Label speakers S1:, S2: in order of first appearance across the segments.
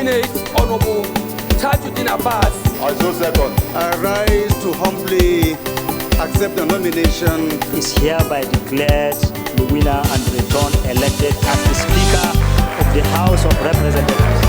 S1: nominate Honorable Tajuddin Abbas.
S2: I so second.
S3: I rise to humbly accept the nomination.
S4: Is hereby declared the winner and returned elected as the Speaker of the House of Representatives.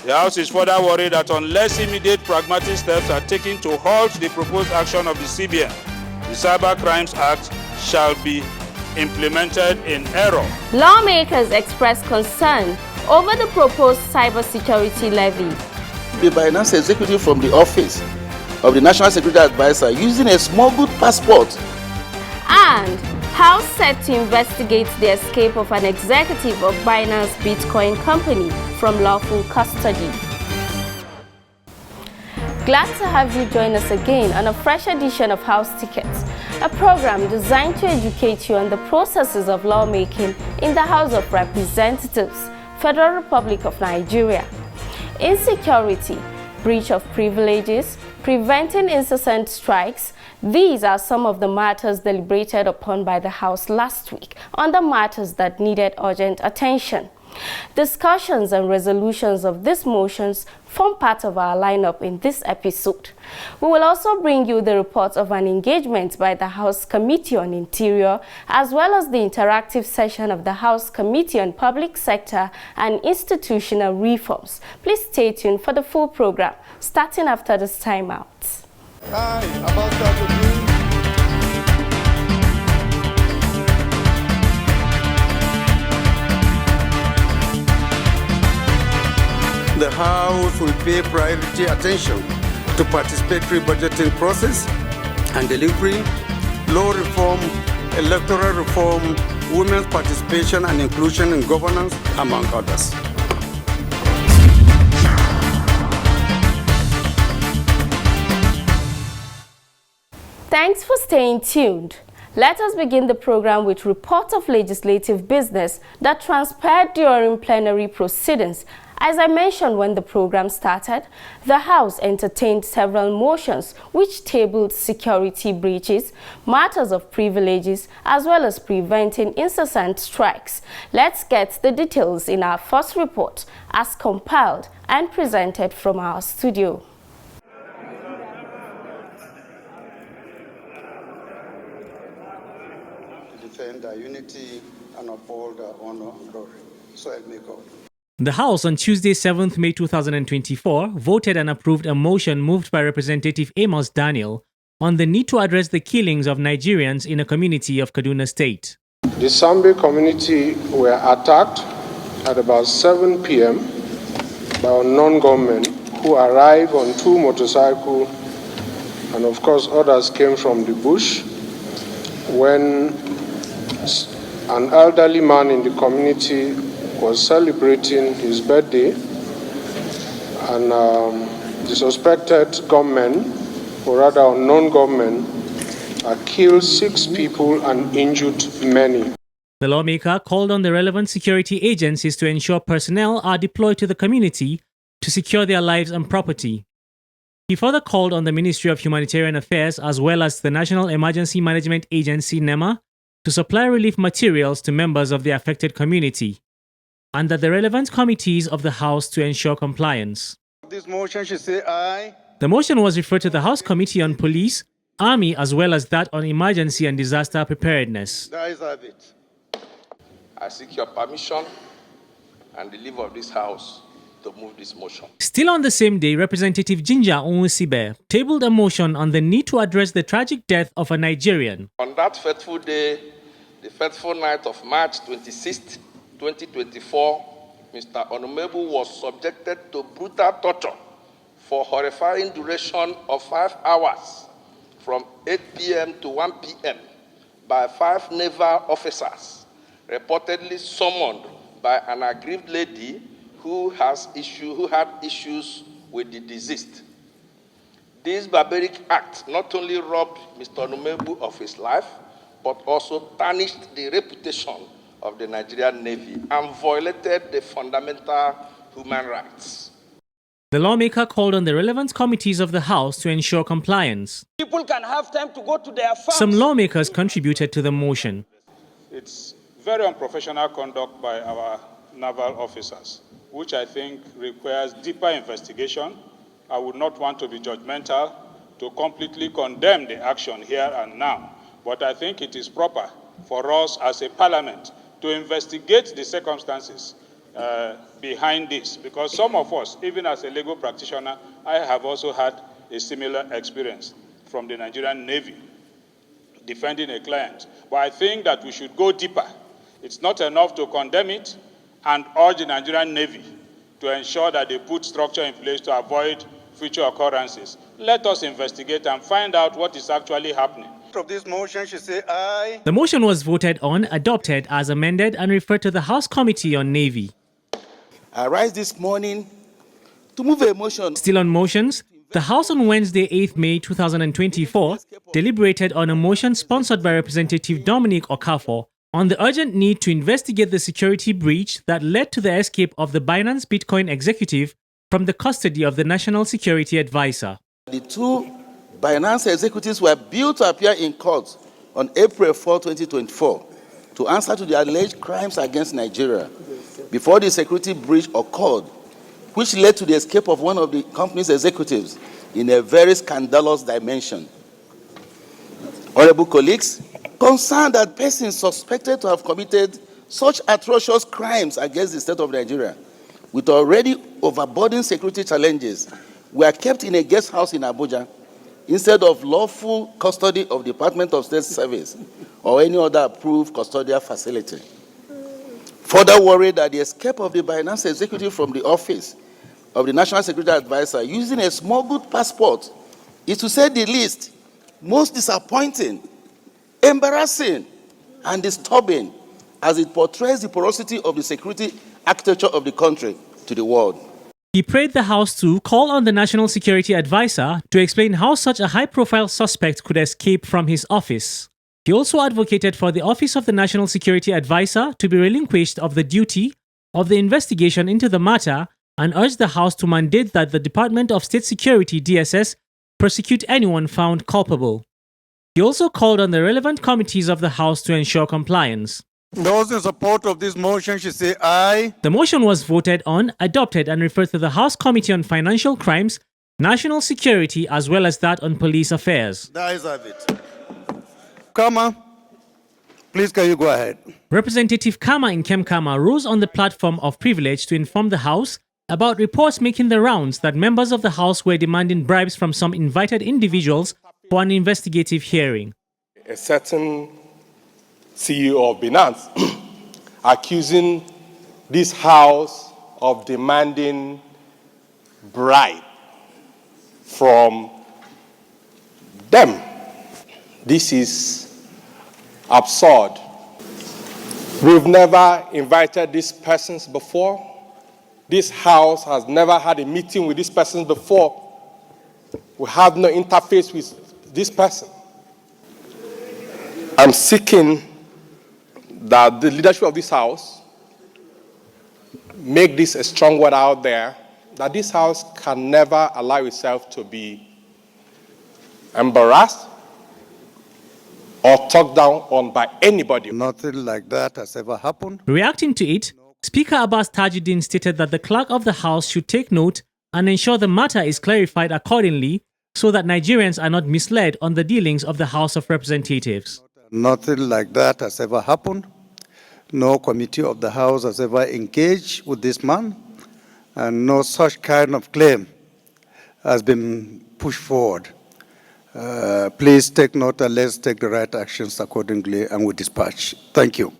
S5: The House is further worried that unless immediate pragmatic steps are taken to halt the proposed action of the CBN, the Cyber Crimes Act shall be implemented in error.
S6: Lawmakers express concern over the proposed cybersecurity levy.
S7: The Binance executive from the office of the National Security Advisor using a smuggled passport.
S6: And House set to investigate the escape of an executive of Binance Bitcoin company from lawful custody. Glad to have you join us again on a fresh edition of House Tickets, a program designed to educate you on the processes of lawmaking in the House of Representatives, Federal Republic of Nigeria. Insecurity, breach of privileges, preventing incessant strikes. These are some of the matters deliberated upon by the House last week on the matters that needed urgent attention. Discussions and resolutions of these motions form part of our lineup in this episode. We will also bring you the reports of an engagement by the House Committee on Interior, as well as the interactive session of the House Committee on Public Sector and Institutional Reforms. Please stay tuned for the full program, starting after this timeout.
S3: Hi, about that. The House will pay priority attention to participatory budgeting process and delivery, law reform, electoral reform, women's participation and inclusion in governance, among others.
S6: Thanks for staying tuned. Let us begin the program with report of legislative business that transpired during plenary proceedings. As I mentioned when the program started, the House entertained several motions which tabled security breaches, matters of privileges, as well as preventing incessant strikes. Let's get the details in our first report, as compiled and presented from our studio.
S3: Defend our unity and uphold our honor and glory. So help me God.
S8: The House on Tuesday, 7th May 2024, voted and approved a motion moved by Representative Amos Daniel on the need to address the killings of Nigerians in a community of Kaduna State.
S9: The Sambe community were attacked at about 7 p.m. by unknown gunmen who arrived on 2 motorcycles, and of course others came from the bush, when an elderly man in the community was celebrating his birthday, and the suspected gunmen, or rather unknown gunmen, killed 6 people and injured many.
S8: The lawmaker called on the relevant security agencies to ensure personnel are deployed to the community to secure their lives and property. He further called on the Ministry of Humanitarian Affairs as well as the National Emergency Management Agency (NEMA) to supply relief materials to members of the affected community, and that the relevant committees of the House to ensure compliance.
S3: This motion should say aye.
S8: The motion was referred to the House Committee on Police, Army, as well as that on Emergency and Disaster Preparedness.
S3: The ayes have it.
S10: I seek your permission and the leave of this House to move this motion.
S8: Still on the same day, Representative Ginger Onwusibe tabled a motion on the need to address the tragic death of a Nigerian.
S10: On that fateful day, the fateful night of March 26th, 2024, Mr. Onumebu was subjected to brutal torture for horrifying duration of 5 hours from 8 p.m. to 1 p.m. by 5 naval officers reportedly summoned by an aggrieved lady who had issues with the deceased. This barbaric act not only robbed Mr. Onumebu of his life, but also tarnished the reputation of the Nigerian Navy and violated the fundamental human rights.
S8: The lawmaker called on the relevant committees of the House to ensure compliance.
S1: People can have time to go to their farms.
S8: Some lawmakers contributed to the motion.
S5: It's very unprofessional conduct by our naval officers, which I think requires deeper investigation. I would not want to be judgmental to completely condemn the action here and now, but I think it is proper for us as a parliament to investigate the circumstances behind this, because some of us, even as a legal practitioner, I have also had a similar experience from the Nigerian Navy defending a client. But I think that we should go deeper. It's not enough to condemn it and urge the Nigerian Navy to ensure that they put structure in place to avoid future occurrences. Let us investigate and find out what is actually happening.
S3: Of this motion, she say aye.
S8: The motion was voted on, adopted as amended, and referred to the House Committee on Navy.
S7: I rise this morning to move a motion.
S8: Still on motions, the House on Wednesday, 8th May 2024, deliberated on a motion sponsored by Representative Dominic Okafor on the urgent need to investigate the security breach that led to the escape of the Binance Bitcoin executive from the custody of the National Security Advisor.
S7: The two Binance executives were billed to appear in court on April 4, 2024 to answer to the alleged crimes against Nigeria before the security breach occurred, which led to the escape of one of the company's executives in a very scandalous dimension. Honorable colleagues, concerned that persons suspected to have committed such atrocious crimes against the state of Nigeria with already overburdened security challenges were kept in a guest house in Abuja instead of lawful custody of the Department of State Service or any other approved custodial facility. Further worried that the escape of the Binance executive from the office of the National Security Advisor using a smuggled passport is, to say the least, most disappointing, embarrassing, and disturbing as it portrays the porosity of the security architecture of the country to the world.
S8: He prayed the House to call on the National Security Advisor to explain how such a high-profile suspect could escape from his office. He also advocated for the Office of the National Security Advisor to be relinquished of the duty of the investigation into the matter and urged the House to mandate that the Department of State Security (DSS) prosecute anyone found culpable. He also called on the relevant committees of the House to ensure compliance.
S3: Those in support of this motion should say aye.
S8: The motion was voted on, adopted, and referred to the House Committee on Financial Crimes, National Security, as well as that on Police Affairs.
S3: The ayes have it. Kama, please can you go ahead?
S8: Representative Kama in Kemkama rose on the platform of privilege to inform the House about reports making the rounds that members of the House were demanding bribes from some invited individuals for an investigative hearing.
S2: A certain CEO of Binance accusing this House of demanding bribe from them. This is absurd. We've never invited these persons before. This House has never had a meeting with these persons before. We have no interface with this person. I'm seeking that the leadership of this House make this a strong word out there, that this House can never allow itself to be embarrassed or talked down on by anybody.
S3: Nothing like that has ever happened.
S8: Reacting to it, Speaker Abbas Tajuddin stated that the clerk of the House should take note and ensure the matter is clarified accordingly so that Nigerians are not misled on the dealings of the House of Representatives.
S3: Nothing like that has ever happened. No committee of the House has ever engaged with this man, and no such kind of claim has been pushed forward. Please take note and let's take the right actions accordingly and with dispatch. Thank you.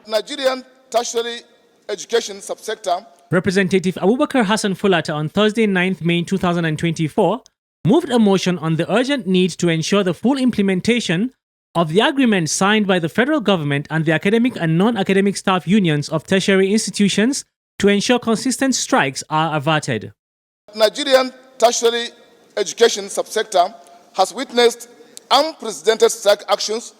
S11: Nigerian tertiary education subsector.
S8: Representative Abubakar Hassan Fulata on Thursday, 9th May 2024, moved a motion on the urgent need to ensure the full implementation of the agreement signed by the federal government and the academic and non-academic staff unions of tertiary institutions to ensure consistent strikes are averted.
S11: Nigerian tertiary education subsector has witnessed unprecedented strike actions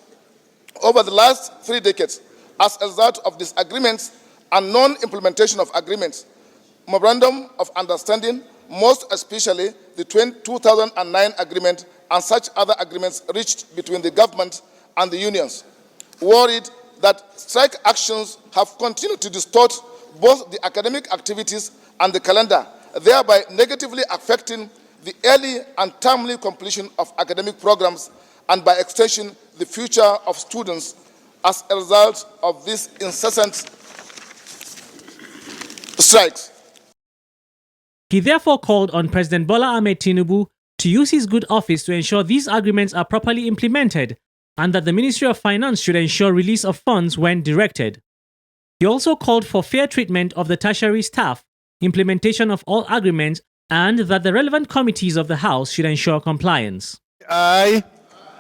S11: over the last 3 decades as a result of disagreements and non-implementation of agreements, memorandum of understanding, most especially the 2009 agreement and such other agreements reached between the government and the unions, worried that strike actions have continued to distort both the academic activities and the calendar, thereby negatively affecting the early and timely completion of academic programs and by extension the future of students as a result of these incessant strikes.
S8: He therefore called on President Bola Ahmed Tinubu to use his good office to ensure these agreements are properly implemented and that the Ministry of Finance should ensure release of funds when directed. He also called for fair treatment of the tertiary staff, implementation of all agreements, and that the relevant committees of the House should ensure compliance.
S3: Aye.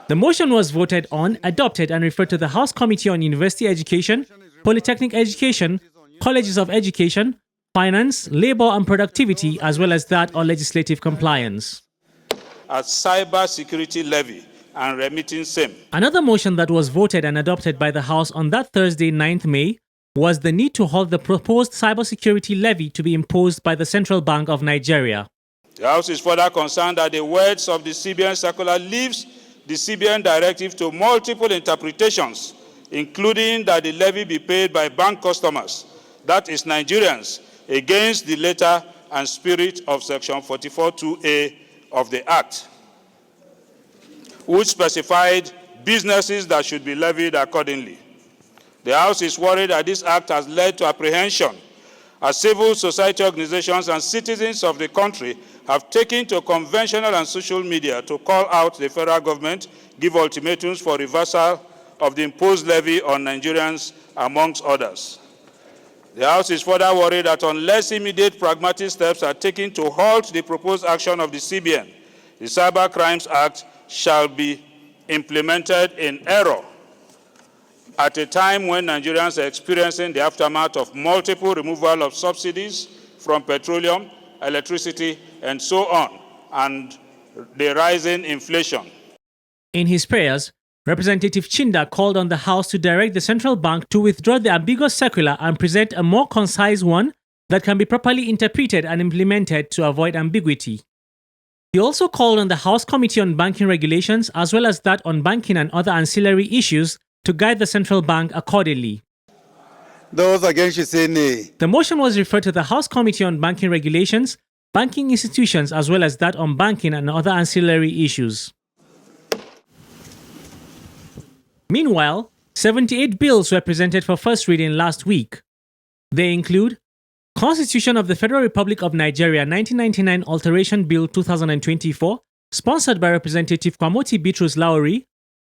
S8: The motion was voted on, adopted, and referred to the House Committee on University Education, Polytechnic Education, Colleges of Education, Finance, Labour and Productivity, as well as that on legislative compliance.
S5: A cyber security levy and remitting same.
S8: Another motion that was voted and adopted by the House on that Thursday, 9th May, was the need to halt the proposed cybersecurity levy to be imposed by the Central Bank of Nigeria.
S5: The House is further concerned that the words of the CBN circular leaves the CBN directive to multiple interpretations, including that the levy be paid by bank customers, that is Nigerians, against the letter and spirit of Section 44(2)A of the Act, which specified businesses that should be levied accordingly. The House is worried that this act has led to apprehension as civil society organizations and citizens of the country have taken to conventional and social media to call out the federal government, give ultimatums for reversal of the imposed levy on Nigerians, amongst others. The House is further worried that unless immediate pragmatic steps are taken to halt the proposed action of the CBN, the Cyber Crimes Act shall be implemented in error at a time when Nigerians are experiencing the aftermath of multiple removal of subsidies from petroleum, electricity, and so on, and the rising inflation.
S8: In his prayers, Representative Chinda called on the House to direct the central bank to withdraw the ambiguous circular and present a more concise one that can be properly interpreted and implemented to avoid ambiguity. He also called on the House Committee on Banking Regulations as well as that on banking and other ancillary issues to guide the central bank accordingly.
S3: Those against should say nay.
S8: The motion was referred to the House Committee on Banking Regulations, Banking Institutions, as well as that on banking and other ancillary issues. Meanwhile, 78 bills were presented for first reading last week. They include Constitution of the Federal Republic of Nigeria 1999 Alteration Bill 2024, sponsored by Representative Kwamoti Bitrus Lowry,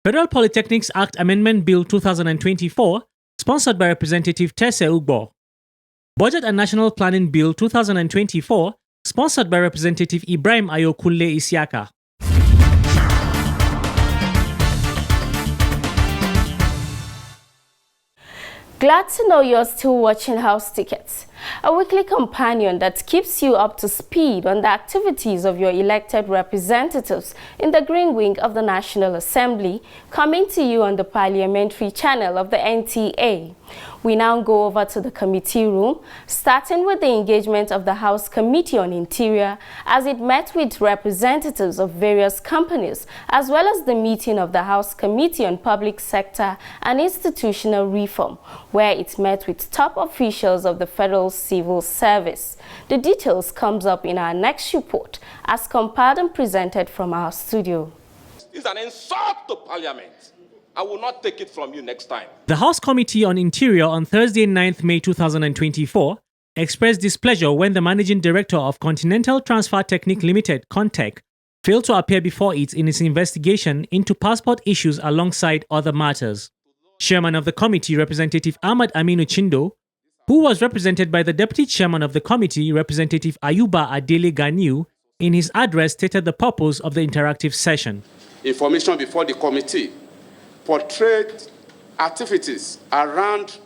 S8: Federal Polytechnics Act Amendment Bill 2024, sponsored by Representative Tese Ugbo, Budget and National Planning Bill 2024, sponsored by Representative Ibrahim Ayokunle Isiaka.
S6: Glad to know you're still watching House Tickets, a weekly companion that keeps you up to speed on the activities of your elected representatives in the Green Wing of the National Assembly, coming to you on the parliamentary channel of the NTA. We now go over to the committee room, starting with the engagement of the House Committee on Interior as it met with representatives of various companies, as well as the meeting of the House Committee on Public Sector and Institutional Reform, where it met with top officials of the Federal Civil Service. The details comes up in our next report, as compiled and presented from our studio.
S1: It's an insult to Parliament. I will not take it from you next time.
S8: The House Committee on Interior on Thursday, 9th May 2024, expressed displeasure when the Managing Director of Continental Transfer Technique Limited, Contech, failed to appear before it in its investigation into passport issues alongside other matters. Chairman of the committee, Representative Ahmad Aminu Chindo, who was represented by the Deputy Chairman of the committee, Representative Ayuba Adele Ganiu, in his address stated the purpose of the interactive session.
S12: Information before the committee portrayed activities around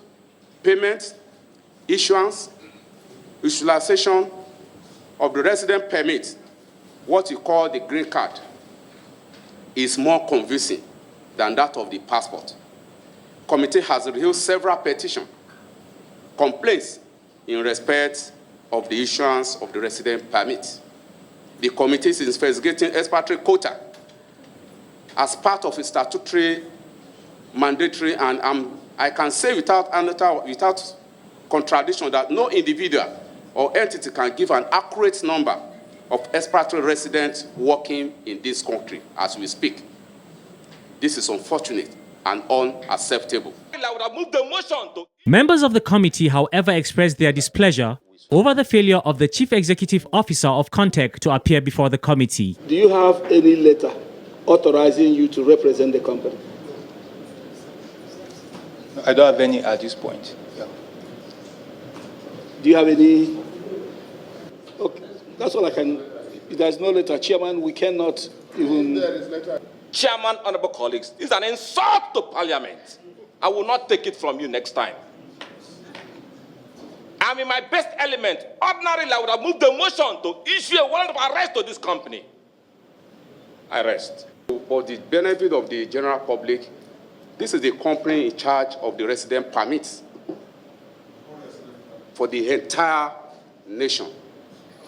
S12: payment, issuance, utilization of the resident permit, what you call the green card, is more convincing than that of the passport. Committee has reviewed several petitions, complaints in respect of the issuance of the resident permit. The committee is investigating expatriate quota as part of its statutory mandatory, and I can say without contradiction that no individual or entity can give an accurate number of expatriate residents working in this country as we speak. This is unfortunate and unacceptable.
S8: Members of the committee, however, expressed their displeasure over the failure of the Chief Executive Officer of Contec to appear before the committee.
S13: Do you have any letter authorizing you to represent the company?
S14: I don't have any at this point. Yeah.
S13: Do you have any? Okay, that's all I can. If there's no letter, Chairman, we cannot even.
S1: There is letter. Chairman, honorable colleagues, this is an insult to Parliament. I will not take it from you next time. I'm in my best element. Ordinarily, I would have moved the motion to issue a warrant of arrest to this company. I rest.
S12: For the benefit of the general public, this is the company in charge of the resident permits for the entire nation.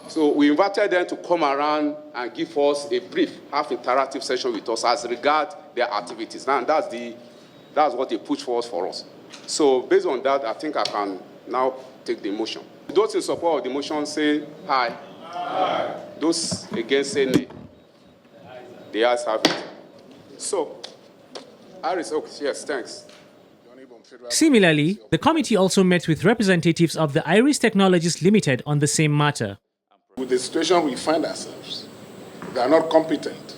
S12: So we invited them to come around and give us a brief, half-interactive session with us as regards their activities. Now, that's what they push forward for us. So based on that, I think I can now take the motion. Those in support of the motion say aye. Aye. Those against say nay. The ayes have it. So, Iris, okay, yes, thanks.
S8: Similarly, the committee also met with representatives of the Iris Technologies Limited on the same matter.
S9: With the situation we find ourselves, they are not competent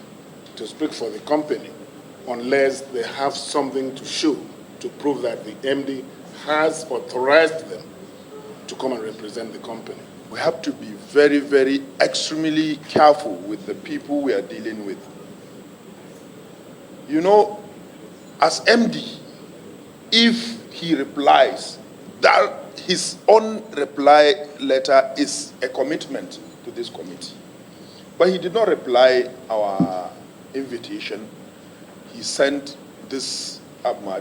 S9: to speak for the company unless they have something to show to prove that the MD has authorized them to come and represent the company.
S15: We have to be very, very extremely careful with the people we are dealing with. You know, as MD, if he replies, that his own reply letter is a commitment to this committee. But he did not reply our invitation. He sent this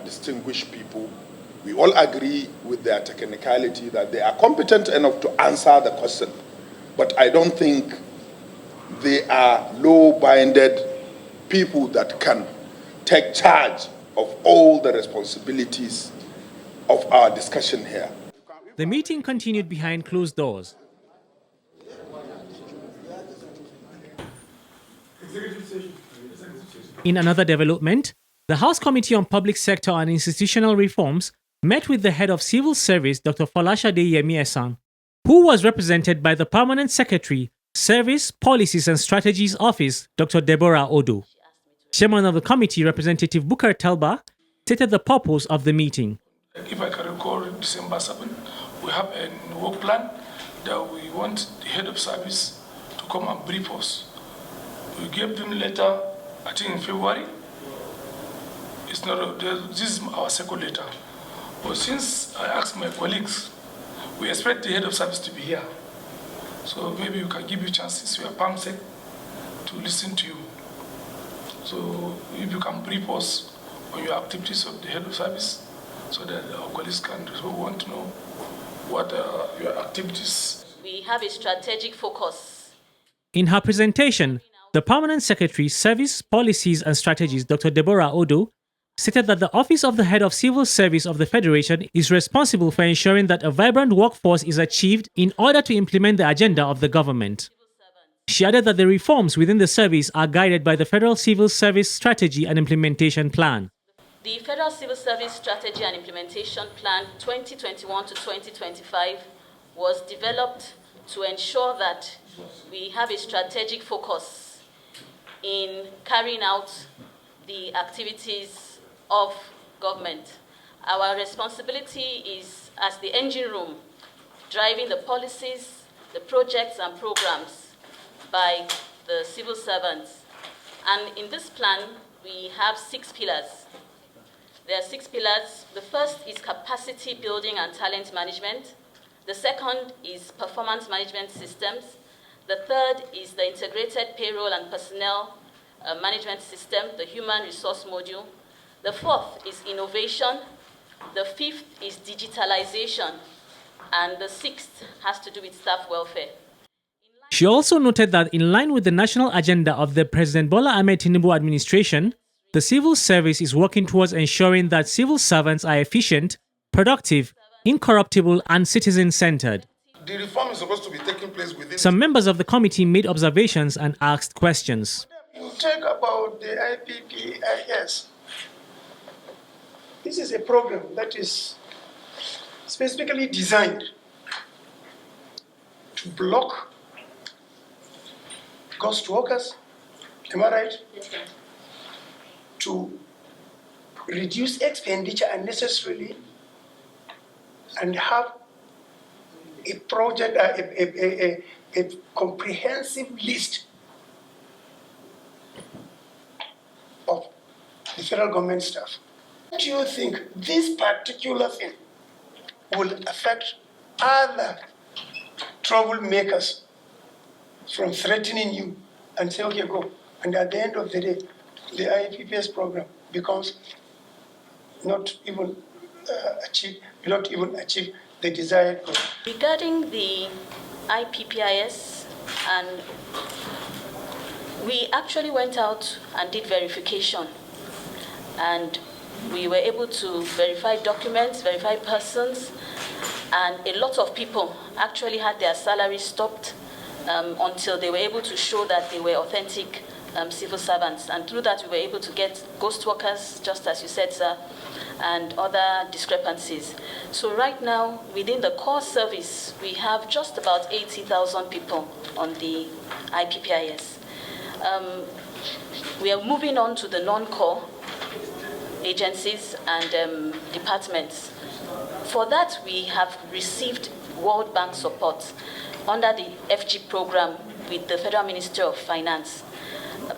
S15: distinguished people. We all agree with their technicality that they are competent enough to answer the question. But I don't think they are law-binded people that can take charge of all the responsibilities of our discussion here.
S8: The meeting continued behind closed doors. In another development, the House Committee on Public Sector and Institutional Reforms met with the head of Civil Service, Dr. Folashade Yemi-Esan, who was represented by the Permanent Secretary, Service, Policies and Strategies Office, Dr. Deborah Odo. Chairman of the committee, Representative Bukar Talba, stated the purpose of the meeting.
S16: If I can recall, December 7, we have a work plan that we want the head of service to come and brief us. We gave them a letter, I think in February. It's not, this is our second letter. But since I asked my colleagues, we expect the head of service to be here. So maybe we can give you chances, we are PAMSEC, to listen to you. So if you can brief us on your activities of the head of service, so that our colleagues can want to know what are your activities.
S17: We have a strategic focus.
S8: In her presentation, the Permanent Secretary, Service, Policies and Strategies, Dr. Deborah Odo, stated that the Office of the Head of Civil Service of the Federation is responsible for ensuring that a vibrant workforce is achieved in order to implement the agenda of the government. She added that the reforms within the service are guided by the Federal Civil Service Strategy and Implementation Plan.
S17: The Federal Civil Service Strategy and Implementation Plan 2021 to 2025 was developed to ensure that we have a strategic focus in carrying out the activities of government. Our responsibility is as the engine room, driving the policies, the projects and programs by the civil servants. And in this plan, we have 6 pillars. There are 6 pillars. The first is capacity building and talent management. The second is performance management systems. The third is the integrated payroll and personnel management system, the human resource module. The fourth is innovation. The fifth is digitalization. And the sixth has to do with staff welfare.
S8: She also noted that in line with the national agenda of the President Bola Ahmed Tinubu administration, the civil service is working towards ensuring that civil servants are efficient, productive, incorruptible, and citizen-centered.
S15: The reform is supposed to be taking place within...
S8: Some members of the committee made observations and asked questions.
S18: You talk about the IPPIS. This is a program that is specifically designed to block ghost workers, am I right?
S17: Yes, sir.
S18: To reduce expenditure unnecessarily and have a project, a comprehensive list of the federal government staff. Do you think this particular thing will affect other troublemakers from threatening you and say, okay, go? And at the end of the day, the IPPS program becomes not even achieve the desired goal.
S17: Regarding the IPPIS, and we actually went out and did verification, and we were able to verify documents, verify persons, and a lot of people actually had their salaries stopped until they were able to show that they were authentic civil servants. And through that, we were able to get ghost workers, just as you said, sir, and other discrepancies. So right now, within the core service, we have just about 80,000 people on the IPPIS. We are moving on to the non-core agencies and departments. For that, we have received World Bank support under the FG program with the Federal Ministry of Finance.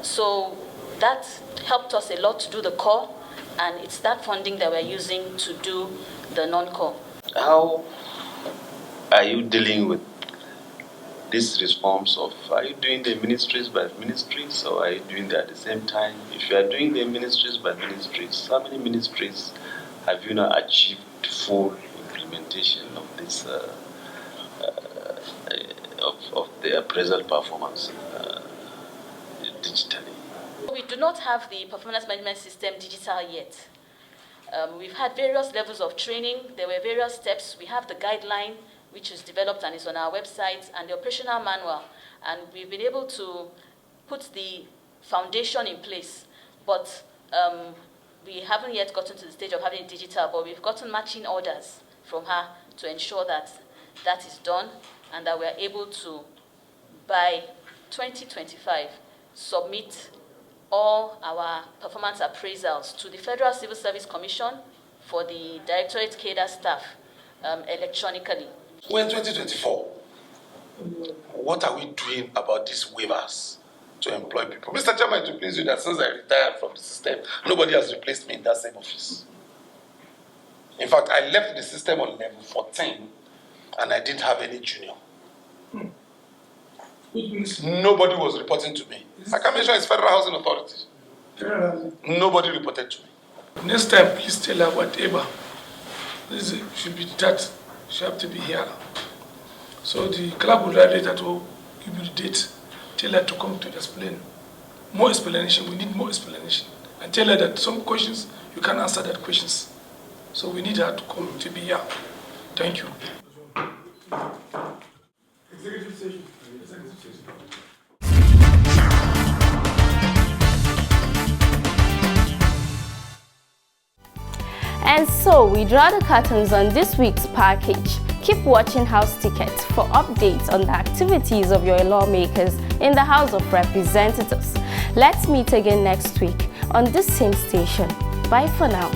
S17: So that helped us a lot to do the core, and it's that funding that we're using to do the non-core.
S19: How are you dealing with these reforms are you doing the ministries by ministries, or are you doing that at the same time? If you are doing the ministries by ministries, how many ministries have you now achieved full implementation of this of the appraisal performance digitally?
S17: We do not have the performance management system digital yet. We've had various levels of training. There were various steps. We have the guideline, which is developed and is on our website, and the operational manual. And we've been able to put the foundation in place. But we haven't yet gotten to the stage of having it digital, but we've gotten matching orders from her to ensure that that is done and that we are able to, by 2025, submit all our performance appraisals to the Federal Civil Service Commission for the Directorate Cadre staff electronically.
S20: We're in 2024. What are we doing about these waivers to employ people? Mr. Chairman, to please you that since I retired from the system, nobody has replaced me in that same office. In fact, I left the system on level 14 and I didn't have any junior. Nobody was reporting to me. I can mention it's Federal Housing Authority. Nobody reported to me.
S16: Next time, please tell her whatever. This should be that. She have to be here. So the clerk will write it at all, give you the date, tell her to come to explain. More explanation, we need more explanation. And tell her that some questions, you can't answer that questions. So we need her to come to be here. Thank you. Executive session. Executive session.
S6: And so we draw the curtains on this week's package. Keep watching House Tickets for updates on the activities of your lawmakers in the House of Representatives. Let's meet again next week on this same station. Bye for now.